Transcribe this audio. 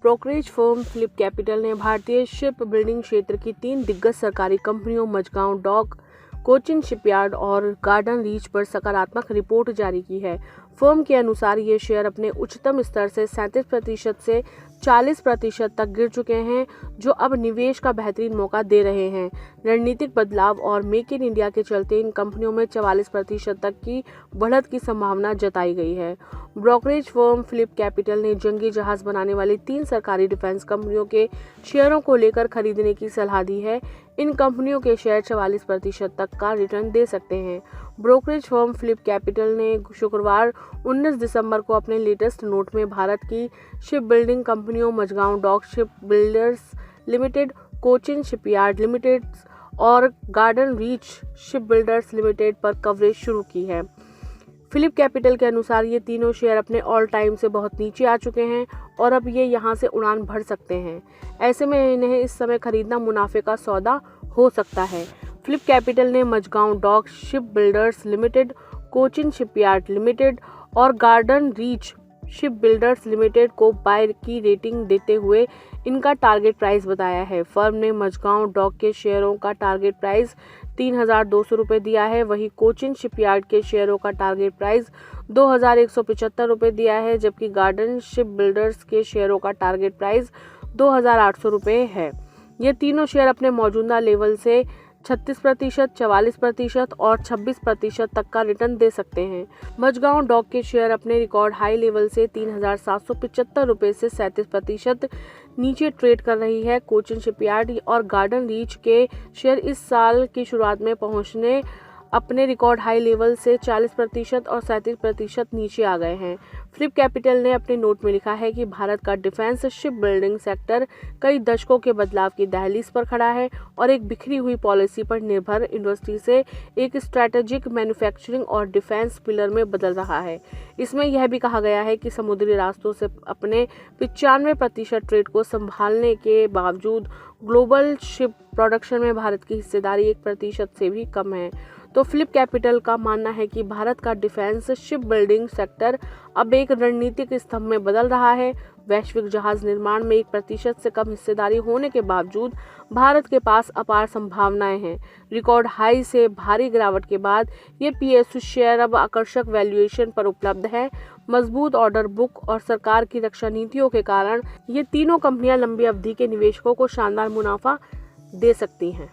Brokerage firm Philip Capital ने भारतीय ship building क्षेत्र की 3 दिग्गज सरकारी कंपनियों मझगांव डॉक, कोचिन शिपयार्ड और गार्डन रीच पर सकारात्मक रिपोर्ट जारी की है। फर्म के अनुसार ये शेयर अपने उच्चतम स्तर से 37% से 40% तक गिर चुके हैं, जो अब निवेश का बेहतरीन मौका दे रहे हैं। रणनीतिक बदलाव और मेक इन इंडिया के चलते इन कंपनियों में 44% तक की बढ़त की संभावना जताई गई है। ब्रोकरेज फर्म फिलिप कैपिटल ने जंगी जहाज बनाने वाली 3 सरकारी डिफेंस कंपनियों के शेयरों को लेकर खरीदने की सलाह दी है। इन कंपनियों के शेयर 44% तक का रिटर्न दे सकते हैं। ब्रोकरेज फर्म फिलिप कैपिटल ने शुक्रवार 19 दिसंबर को अपने लेटेस्ट नोट में भारत की शिप बिल्डिंग कंपनियों Mazagon dock ship builders limited, Cochin shipyard limited और Garden Reach ship builders limited पर कवरेज शुरू की है। फिलिप कैपिटल के अनुसार ये तीनों शेयर अपने ऑल टाइम से बहुत नीचे आ चुके हैं और अब ये यहां से उड़ान भर सकते हैं। ऐसे में इन्हें इस समय खरीदना मुनाफे का सौदा हो सकता है। फिलिप कैपिटल ने Mazagon dock ship builders limited, Cochin shipyard limited और Garden Reach ship builders limited को बाय की रेटिंग देते हुए इनका टारगेट प्राइस बताया है। फर्म ने मझगांव डॉक के शेयरों का टारगेट प्राइस 3,200 रुपये दिया है, वहीं कोचिन शिपयार्ड के शेयरों का टारगेट प्राइस 2,175 रुपये दिया है, जबकि गार्डन शिप बिल्डर्स के शेयरों का टारगेट प्राइस 2,800 रुपये है। ये तीनों शेयर अपने मौजूदा लेवल से 36%, 44% और 26% तक का रिटर्न दे सकते हैं। मझगांव डॉक के शेयर अपने रिकॉर्ड हाई लेवल से 3,775 रुपये से 37% नीचे ट्रेड कर रही है। कोचिन शिपयार्ड और गार्डन रीच के शेयर इस साल की शुरुआत में पहुंचने अपने रिकॉर्ड हाई लेवल से 40% और 37% नीचे आ गए हैं। फिलिप कैपिटल ने अपने नोट में लिखा है कि भारत का डिफेंस शिप बिल्डिंग सेक्टर कई दशकों के बदलाव की दहलीज पर खड़ा है और एक बिखरी हुई पॉलिसी पर निर्भर इंडस्ट्री से एक स्ट्रैटेजिक मैन्युफैक्चरिंग और डिफेंस पिलर में बदल रहा है। इसमें यह भी कहा गया है कि समुद्री रास्तों से अपने 95% ट्रेड को संभालने के बावजूद ग्लोबल शिप प्रोडक्शन में भारत की हिस्सेदारी 1% से भी कम है। तो फिलिप कैपिटल का मानना है कि भारत का डिफेंस शिप बिल्डिंग सेक्टर अब एक रणनीतिक स्तंभ में बदल रहा है। वैश्विक जहाज निर्माण में 1% से कम हिस्सेदारी होने के बावजूद भारत के पास अपार संभावनाएं हैं। रिकॉर्ड हाई से भारी गिरावट के बाद ये PSU शेयर अब आकर्षक वैल्यूएशन पर उपलब्ध है। मजबूत ऑर्डर बुक और सरकार की रक्षा नीतियों के कारण ये तीनों कंपनियां लंबी अवधि के निवेशकों को शानदार मुनाफा दे सकती हैं।